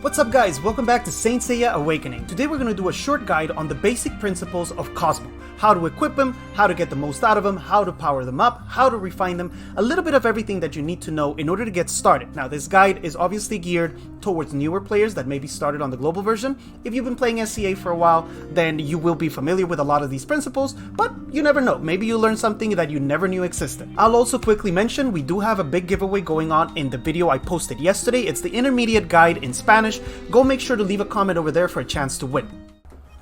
What's up guys, welcome back to Saint Seiya Awakening. Today we're going to do a short guide on the basic principles of Cosmo. How to equip them, how to get the most out of them, how to power them up, how to refine them, a little bit of everything that you need to know in order to get started. Now this guide is obviously geared towards newer players that maybe started on the global version. If you've been playing SCA for a while, then you will be familiar with a lot of these principles, but you never know, maybe you learn something that you never knew existed. I'll also quickly mention we do have a big giveaway going on in the video I posted yesterday. It's the intermediate guide in Spanish. Go make sure to leave a comment over there for a chance to win.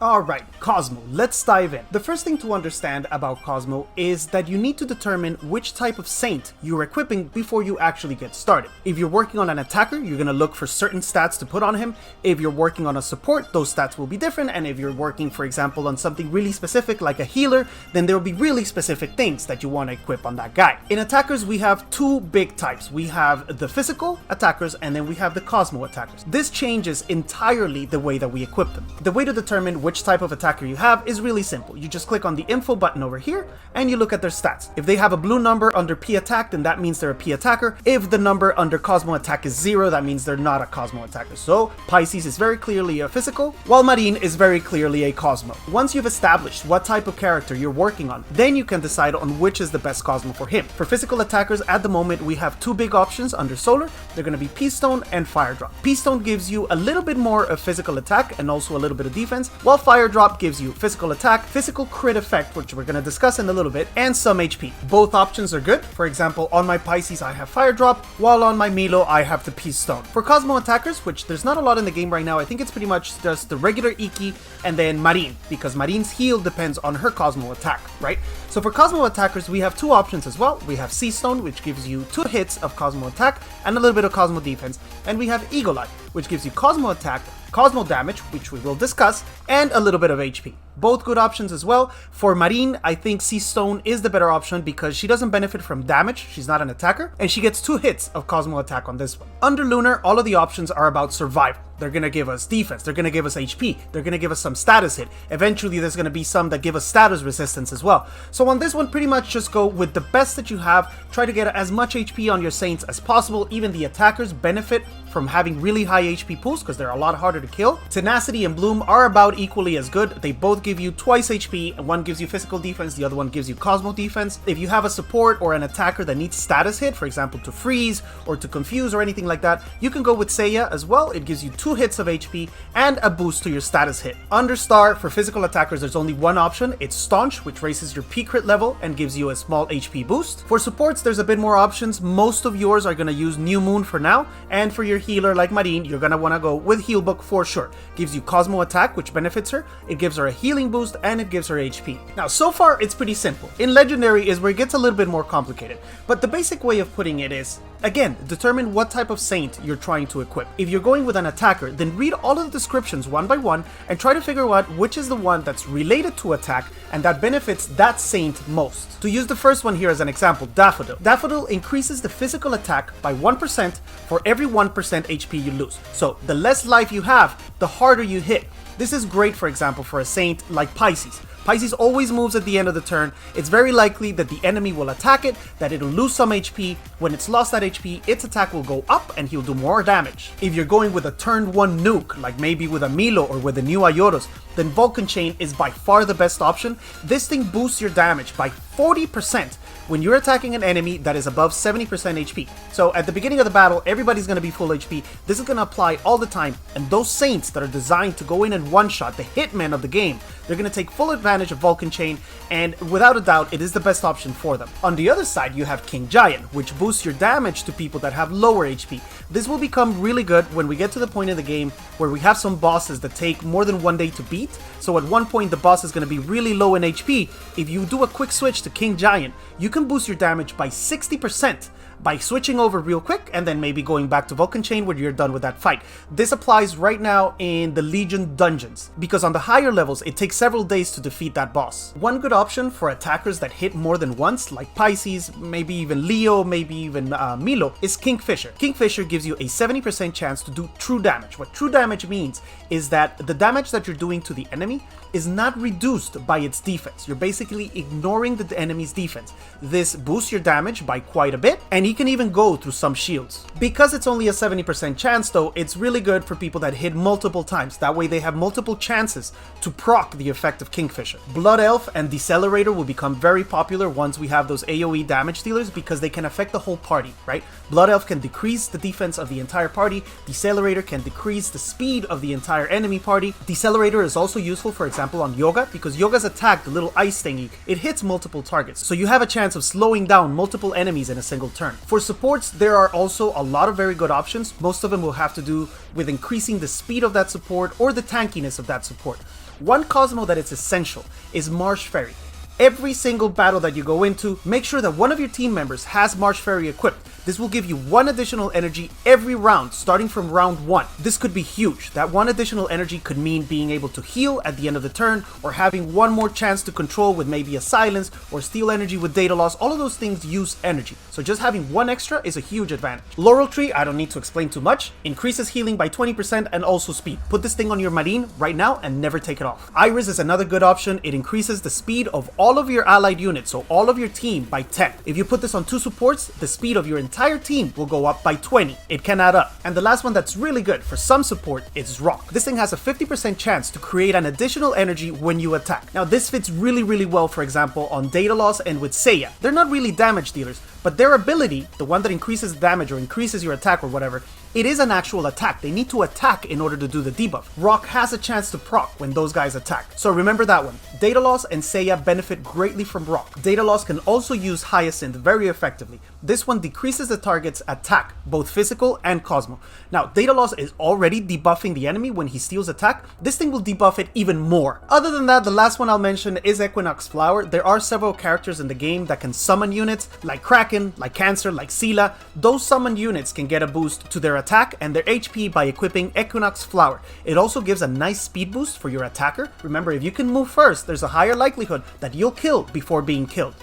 Alright, Cosmo, let's dive in. The first thing to understand about Cosmo is that you need to determine which type of saint you're equipping before you actually get started. If you're working on an attacker, you're going to look for certain stats to put on him. If you're working on a support, those stats will be different, and if you're working, for example, on something really specific like a healer, then there will be really specific things that you want to equip on that guy. In attackers, we have two big types. We have the physical attackers, and then we have the Cosmo attackers. This changes entirely the way that we equip them. The way to determine which type of attacker you have is really simple. You just click on the info button over here and you look at their stats. If they have a blue number under P attack, then that means they're a P attacker. If the number under Cosmo attack is 0, that means they're not a Cosmo attacker. So Pisces is very clearly a physical, while Marine is very clearly a Cosmo. Once you've established what type of character you're working on, then you can decide on which is the best Cosmo for him. For physical attackers, at the moment we have two big options under Solar. They're going to be Peace Stone and Fire Drop. Peace Stone gives you a little bit more of physical attack and also a little bit of defense, while Fire Drop gives you physical attack, physical crit effect, which we're going to discuss in a little bit, and some HP. Both options are good. For example, on my Pisces I have Fire Drop, while on my Milo I have the Peace Stone. For Cosmo attackers, which there's not a lot in the game right now, I think it's pretty much just the regular Iki and then Marine, because Marine's heal depends on her Cosmo attack, right? So for Cosmo attackers, we have two options as well. We have Sea Stone, which gives you 2 hits of Cosmo attack and a little bit of Cosmo defense, and we have Eagle Eye, which gives you Cosmo attack, Cosmo damage, which we will discuss, and a little bit of HP. Both good options as well. For Marine, I think Sea Stone is the better option because she doesn't benefit from damage, she's not an attacker, and she gets 2 hits of Cosmo attack on this one. Under Lunar, all of the options are about survival. They're going to give us defense, they're going to give us HP, they're going to give us some status hit. Eventually there's going to be some that give us status resistance as well. So on this one, pretty much just go with the best that you have. Try to get as much HP on your Saints as possible. Even the attackers benefit from having really high HP pools because they're a lot harder to kill. Tenacity and Bloom are about equally as good. They both give you twice HP. One gives you physical defense, the other one gives you Cosmo defense. If you have a support or an attacker that needs status hit, for example to freeze or to confuse or anything like that, you can go with Seiya as well. It gives you 2 hits of HP and a boost to your status hit. Under Star, for physical attackers, there's only one option. It's Staunch, which raises your P crit level and gives you a small HP boost. For supports, there's a bit more options. Most of yours are going to use New Moon for now, and for your healer like Marine, you're going to want to go with Heal Book for sure. Gives you Cosmo attack, which benefits her. It gives her a healing boost and it gives her HP. Now, so far, it's pretty simple. In Legendary is where it gets a little bit more complicated, but the basic way of putting it is, again, determine what type of saint you're trying to equip. If you're going with an attacker, then read all of the descriptions one by one and try to figure out which is the one that's related to attack and that benefits that saint most. To use the first one here as an example, Daffodil. Daffodil increases the physical attack by 1% for every 1% HP you lose. So the less life you have, the harder you hit. This is great, for example, for a saint like Pisces. Pisces always moves at the end of the turn. It's very likely that the enemy will attack it, that it'll lose some HP. When it's lost that HP, its attack will go up and he'll do more damage. If you're going with a turn 1 nuke, like maybe with a Milo or with a new Ayoros, then Vulcan Chain is by far the best option. This thing boosts your damage by 40% when you're attacking an enemy that is above 70% HP. So at the beginning of the battle, everybody's going to be full HP. This is going to apply all the time, and those saints that are designed to go in and one-shot, the hitmen of the game, they're going to take full advantage of Vulcan Chain, and without a doubt, it is the best option for them. On the other side, you have King Giant, which boosts your damage to people that have lower HP. This will become really good when we get to the point in the game where we have some bosses that take more than 1 day to beat. So at one point, the boss is going to be really low in HP. If you do a quick switch to King Giant, you can boost your damage by 60% by switching over real quick and then maybe going back to Vulcan Chain when you're done with that fight. This applies right now in the Legion dungeons, because on the higher levels it takes several days to defeat that boss. One good option for attackers that hit more than once, like Pisces, maybe even Leo, maybe even Milo, is Kingfisher. Kingfisher gives you a 70% chance to do true damage. What true damage means is that the damage that you're doing to the enemy is not reduced by its defense. You're basically ignoring the enemy's defense. This boosts your damage by quite a bit, and and he can even go through some shields. Because it's only a 70% chance though, it's really good for people that hit multiple times. That way they have multiple chances to proc the effect of Kingfisher. Blood Elf and Decelerator will become very popular once we have those AoE damage dealers because they can affect the whole party, right? Blood Elf can decrease the defense of the entire party. Decelerator can decrease the speed of the entire enemy party. Decelerator is also useful, for example, on Yoga, because Yoga's attack, the little ice thingy, it hits multiple targets. So you have a chance of slowing down multiple enemies in a single turn. For supports, there are also a lot of very good options. Most of them will have to do with increasing the speed of that support or the tankiness of that support. One Cosmo that is essential is Marsh Fairy. Every single battle that you go into, make sure that one of your team members has Marsh Fairy equipped. This will give you 1 additional energy every round, starting from round 1. This could be huge. That 1 additional energy could mean being able to heal at the end of the turn, or having 1 more chance to control with maybe a silence, or steal energy with data loss. All of those things use energy. So just having 1 extra is a huge advantage. Laurel Tree, I don't need to explain too much, increases healing by 20% and also speed. Put this thing on your Marine right now and never take it off. Iris is another good option. It increases the speed of all of your allied units, so all of your team, by 10. If you put this on 2 supports, the speed of your entire team will go up by 20. It can add up. And the last one that's really good for some support is Rock. This thing has a 50% chance to create an additional energy when you attack. Now this fits really well, for example, on Data Loss and with Seiya. They're not really damage dealers, but their ability, the one that increases damage or increases your attack or whatever, it is an actual attack. They need to attack in order to do the debuff. Rock has a chance to proc when those guys attack. So remember that one. Data Loss and Seiya benefit greatly from Rock. Data Loss can also use Hyacinth very effectively. This one decreases the target's attack, both physical and Cosmo. Now, Data Loss is already debuffing the enemy when he steals attack. This thing will debuff it even more. Other than that, the last one I'll mention is Equinox Flower. There are several characters in the game that can summon units, like Kraken, like Cancer, like Sela. Those summoned units can get a boost to their attack and their HP by equipping Equinox Flower. It also gives a nice speed boost for your attacker. Remember, if you can move first, there's a higher likelihood that you'll kill before being killed.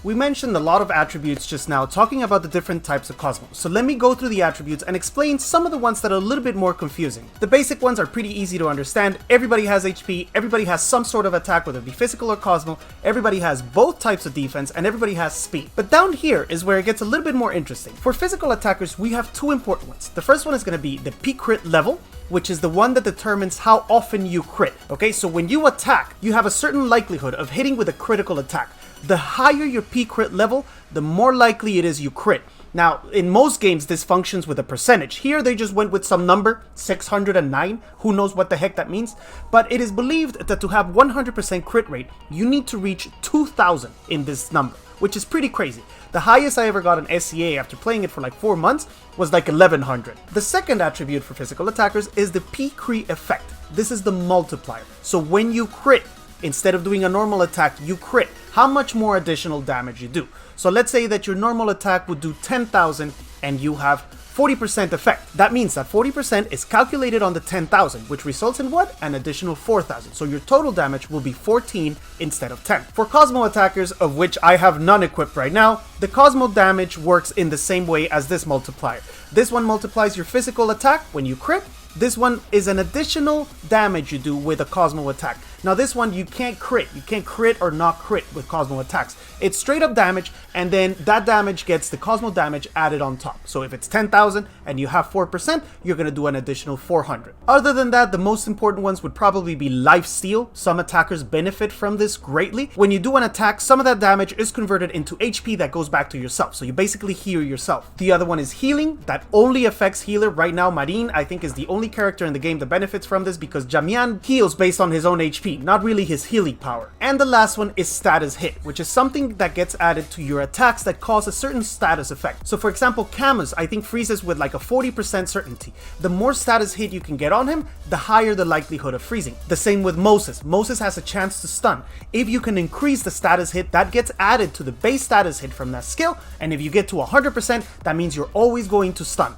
We mentioned a lot of attributes just now, talking about the different types of Cosmo. So let me go through the attributes and explain some of the ones that are a little bit more confusing. The basic ones are pretty easy to understand. Everybody has HP, everybody has some sort of attack, whether it be physical or Cosmo, everybody has both types of defense, and everybody has speed. But down here is where it gets a little bit more interesting. For physical attackers, we have 2 important ones. The first one is going to be the peak crit level, which is the one that determines how often you crit. Okay, so when you attack, you have a certain likelihood of hitting with a critical attack. The higher your peak crit level, the more likely it is you crit. Now, in most games, this functions with a percentage. Here, they just went with some number, 609. Who knows what the heck that means? But it is believed that to have 100% crit rate, you need to reach 2,000 in this number, which is pretty crazy. The highest I ever got in SCA after playing it for like 4 months was like 1100. The second attribute for physical attackers is the P-Crit effect. This is the multiplier. So when you crit, instead of doing a normal attack, you crit, how much more additional damage you do. So let's say that your normal attack would do 10,000 and you have 40% effect. That means that 40% is calculated on the 10,000, which results in what? An additional 4,000. So your total damage will be 14 instead of 10. For Cosmo attackers, of which I have none equipped right now, the Cosmo damage works in the same way as this multiplier. This one multiplies your physical attack when you crit. This one is an additional damage you do with a Cosmo attack. Now this one you can't crit. You can't crit or not crit with Cosmo attacks. It's straight up damage, and then that damage gets the Cosmo damage added on top. So if it's 10,000 and you have 4%, you're going to do an additional 400. Other than that, the most important ones would probably be Life Steal. Some attackers benefit from this greatly. When you do an attack, some of that damage is converted into HP that goes back to yourself. So you basically heal yourself. The other one is Healing. That only affects healer. Right now, Marine, I think, is the only character in the game that benefits from this because Jamian heals based on his own HP, not really his healing power. And the last one is Status Hit, which is something that gets added to your attacks that cause a certain status effect. So for example, Camus, I think, freezes with like a 40% certainty. The more status hit you can get on him, the higher the likelihood of freezing. The same with Moses. Moses has a chance to stun. If you can increase the status hit, that gets added to the base status hit from that skill, and if you get to 100%, that means you're always going to stun.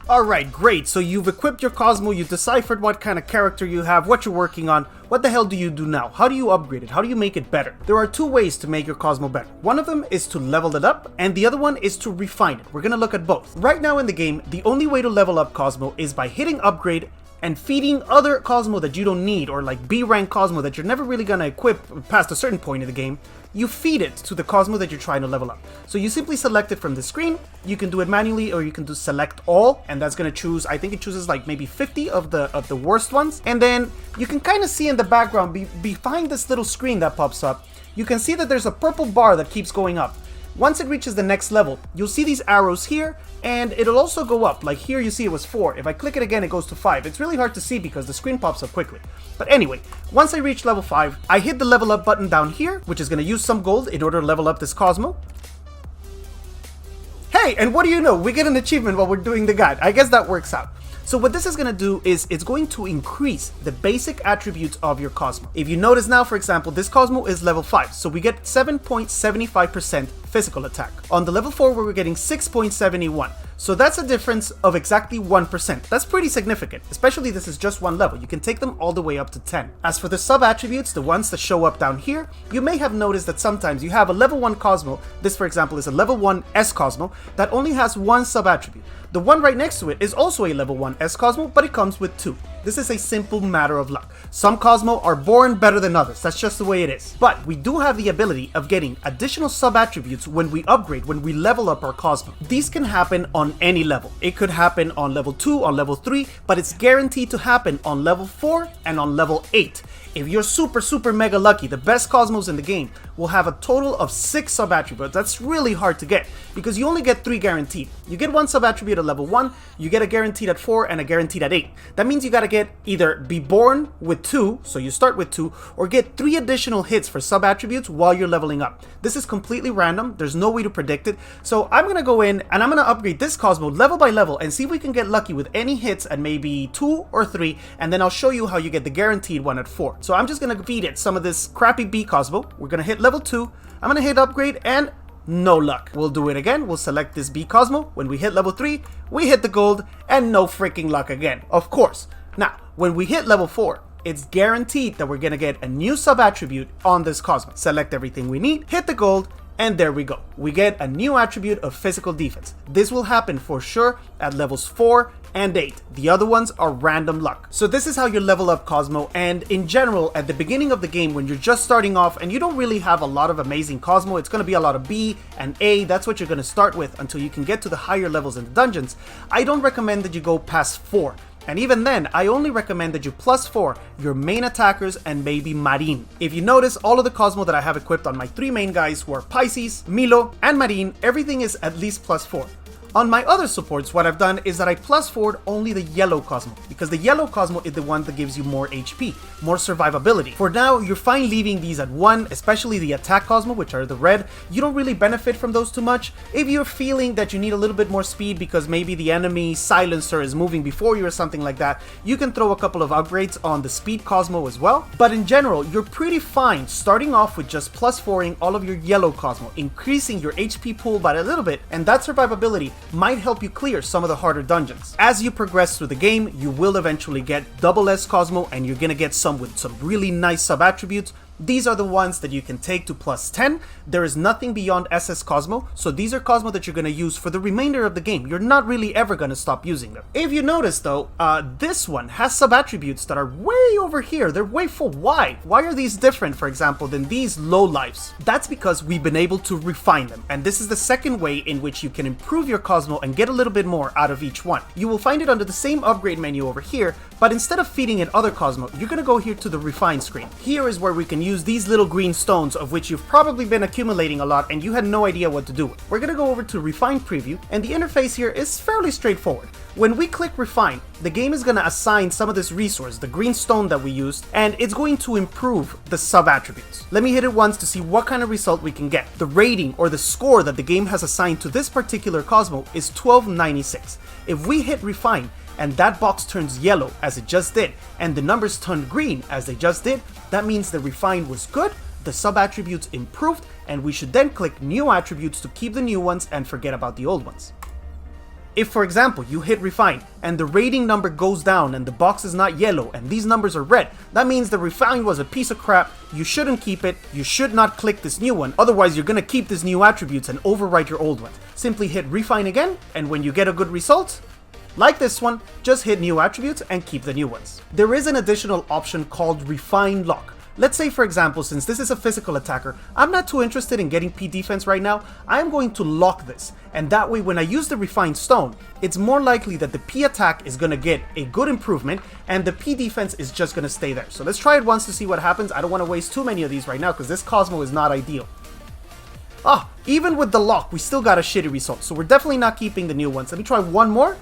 Alright, great. So you've equipped your Cosmo, you deciphered what kind of character you have, what you're working on. What the hell do you do now? How do you upgrade it? How do you make it better? There are 2 ways to make your Cosmo better. One of them is to level it up, and the other one is to refine it. We're gonna look at both. Right now in the game, the only way to level up Cosmo is by hitting upgrade and feeding other Cosmo that you don't need, or like B rank Cosmo that you're never really gonna equip past a certain point in the game, you feed it to the Cosmo that you're trying to level up. So you simply select it from the screen. You can do it manually, or you can do select all, and that's gonna choose, I think it chooses like maybe 50 of the worst ones. And then you can kind of see in the background, behind this little screen that pops up, you can see that there's a purple bar that keeps going up. Once it reaches the next level, you'll see these arrows here, and it'll also go up. Like here you see it was 4. If I click it again, it goes to 5. It's really hard to see because the screen pops up quickly. But anyway, once I reach level 5, I hit the level up button down here, which is going to use some gold in order to level up this Cosmo. Hey, and what do you know? We get an achievement while we're doing the guide. I guess that works out. So what this is going to do is it's going to increase the basic attributes of your Cosmo. If you notice now, for example, this Cosmo is level 5, so we get 7.75% physical attack. On the level 4, we're getting 6.71. So that's a difference of exactly 1%. That's pretty significant, especially this is just one level. You can take them all the way up to 10. As for the sub-attributes, the ones that show up down here, you may have noticed that sometimes you have a level 1 Cosmo, this for example is a level 1 S Cosmo, that only has one sub-attribute. The one right next to it is also a level 1 S Cosmo, but it comes with 2. This is a simple matter of luck. Some Cosmo are born better than others, that's just the way it is. But we do have the ability of getting additional sub-attributes when we upgrade, when we level up our Cosmo. These can happen on any level. It could happen on level 2, on level 3, but it's guaranteed to happen on level 4 and on level 8. If you're super mega lucky, the best Cosmos in the game will have a total of 6 sub-attributes. That's really hard to get because you only get 3 guaranteed. You get 1 sub-attribute at level 1, you get a guaranteed at 4, and a guaranteed at 8. That means you gotta get either be born with 2, so you start with 2, or get 3 additional hits for sub-attributes while you're leveling up. This is completely random, there's no way to predict it, so I'm gonna go in and I'm gonna upgrade this Cosmo level by level and see if we can get lucky with any hits at maybe 2 or 3, and then I'll show you how you get the guaranteed one at 4. So I'm just gonna feed it some of this crappy B Cosmo. We're gonna hit level 2, I'm gonna hit upgrade, and no luck. We'll do it again. We'll select this B Cosmo. When we hit level 3, we hit the gold, and no freaking luck again, of course. Now, when we hit level 4, it's guaranteed that we're gonna get a new sub-attribute on this Cosmo. Select everything we need, hit the gold, and there we go. We get a new attribute of physical defense. This will happen for sure at levels 4 and 8. The other ones are random luck. So this is how you level up Cosmo, and in general, at the beginning of the game when you're just starting off and you don't really have a lot of amazing Cosmo, it's going to be a lot of B and A. That's what you're going to start with until you can get to the higher levels in the dungeons. I don't recommend that you go past 4. And even then, I only recommend that you plus 4 your main attackers and maybe Marine. If you notice, all of the Cosmo that I have equipped on my 3 main guys who are Pisces, Milo, and Marine, everything is at least plus 4. On my other supports, what I've done is that I plus forward only the yellow Cosmo, because the yellow Cosmo is the one that gives you more HP, more survivability. For now, you're fine leaving these at 1, especially the attack Cosmo, which are the red. You don't really benefit from those too much. If you're feeling that you need a little bit more speed because maybe the enemy silencer is moving before you or something like that, you can throw a couple of upgrades on the speed Cosmo as well. But in general, you're pretty fine starting off with just plus 4ing all of your yellow Cosmo, increasing your HP pool by a little bit, and that survivability might help you clear some of the harder dungeons. As you progress through the game, you will eventually get double S Cosmo, and you're gonna get some with some really nice sub-attributes. These are the ones that you can take to plus 10. There is nothing beyond SS Cosmo, so these are Cosmo that you're going to use for the remainder of the game. You're not really ever going to stop using them. If you notice though, this one has sub-attributes that are way over here. They're way full. Why? Why are these different, for example, than these low lives? That's because we've been able to refine them, and this is the second way in which you can improve your Cosmo and get a little bit more out of each one. You will find it under the same upgrade menu over here, but instead of feeding it other Cosmo, you're going to go here to the refine screen. Here is where we can use these little green stones, of which you've probably been accumulating a lot and you had no idea what to do with. We're going to go over to refine preview, and the interface here is fairly straightforward. When we click refine, the game is going to assign some of this resource, the green stone that we used, and it's going to improve the sub-attributes. Let me hit it once to see what kind of result we can get. The rating or the score that the game has assigned to this particular Cosmo is 1296. If we hit refine, and that box turns yellow as it just did, and the numbers turned green as they just did, that means the refine was good, the sub-attributes improved, and we should then click new attributes to keep the new ones and forget about the old ones. If, for example, you hit refine and the rating number goes down and the box is not yellow and these numbers are red, that means the refine was a piece of crap, you shouldn't keep it, you should not click this new one, otherwise you're gonna keep these new attributes and overwrite your old ones. Simply hit refine again, and when you get a good result, Like this one, just hit new attributes and keep the new ones. There is an additional option called Refine Lock. Let's say, for example, since this is a physical attacker, I'm not too interested in getting P defense right now. I'm going to lock this, and that way when I use the Refined Stone, it's more likely that the P attack is going to get a good improvement and the P defense is just going to stay there. So let's try it once to see what happens. I don't want to waste too many of these right now because this Cosmo is not ideal. Even with the lock, we still got a shitty result, so we're definitely not keeping the new ones. Let me try one more.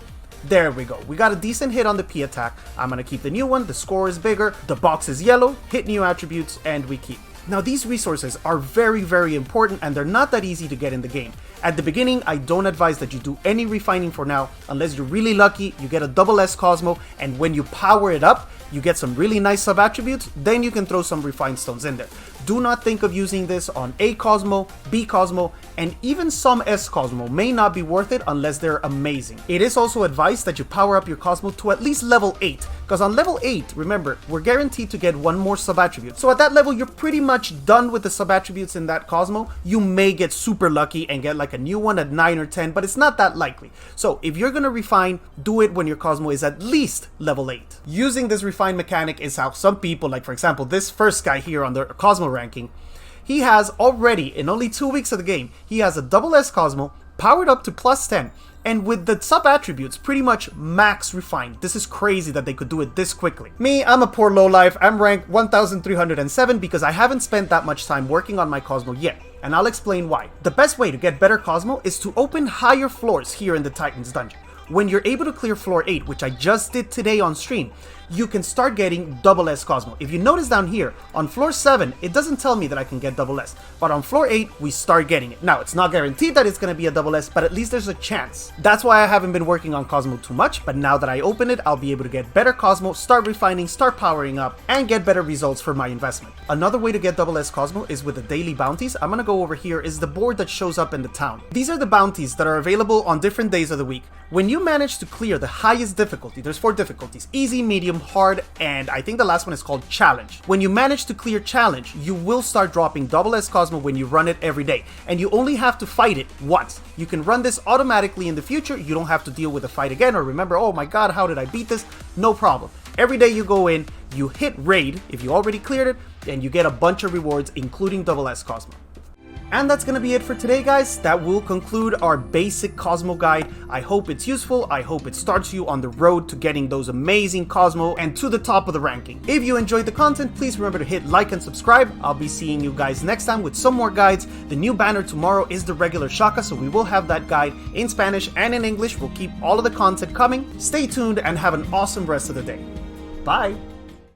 There we go. We got a decent hit on the P attack. I'm going to keep the new one. The score is bigger. The box is yellow. Hit new attributes and we keep. Now these resources are very, very important and they're not that easy to get in the game. At the beginning, I don't advise that you do any refining for now, unless you're really lucky, you get a double S Cosmo, and when you power it up, you get some really nice sub-attributes, then you can throw some refined stones in there. Do not think of using this on A Cosmo, B Cosmo, and even some S Cosmo may not be worth it unless they're amazing. It is also advised that you power up your Cosmo to at least level 8, because on level 8, remember, we're guaranteed to get one more sub-attribute. So at that level, you're pretty much done with the sub-attributes in that Cosmo. You may get super lucky and get like a new one at 9 or 10, but it's not that likely. So if you're gonna refine, do it when your Cosmo is at least level 8. Using this refine mechanic is how some people, like for example, this first guy here on the Cosmo ranking, he has already, in only 2 weeks of the game, he has a double S Cosmo, powered up to plus 10, and with the sub-attributes pretty much max refined. This is crazy that they could do it this quickly. Me, I'm a poor lowlife. I'm ranked 1307 because I haven't spent that much time working on my Cosmo yet, and I'll explain why. The best way to get better Cosmo is to open higher floors here in the Titan's dungeon. When you're able to clear floor 8, which I just did today on stream, you can start getting double S Cosmo. If you notice down here, on floor 7, it doesn't tell me that I can get double S, but on floor 8, we start getting it. Now, it's not guaranteed that it's going to be a double S, but at least there's a chance. That's why I haven't been working on Cosmo too much, but now that I open it, I'll be able to get better Cosmo, start refining, start powering up, and get better results for my investment. Another way to get double S Cosmo is with the daily bounties. I'm going to go over here is the board that shows up in the town. These are the bounties that are available on different days of the week. When you manage to clear the highest difficulty, there's 4 difficulties, easy, medium, hard, and I think the last one is called challenge. When you manage to clear challenge, you will start dropping double S Cosmo when you run it every day, and you only have to fight it once. You can run this automatically in the future. You don't have to deal with a fight again or remember, oh my god, how did I beat this? No problem. Every day you go in, you hit raid if you already cleared it, and you get a bunch of rewards, including double S Cosmo. And that's gonna be it for today, guys. That will conclude our basic Cosmo guide. I hope it's useful. I hope it starts you on the road to getting those amazing Cosmo and to the top of the ranking. If you enjoyed the content, please remember to hit like and subscribe. I'll be seeing you guys next time with some more guides. The new banner tomorrow is the regular Shaka, so we will have that guide in Spanish and in English. We'll keep all of the content coming. Stay tuned and have an awesome rest of the day. Bye!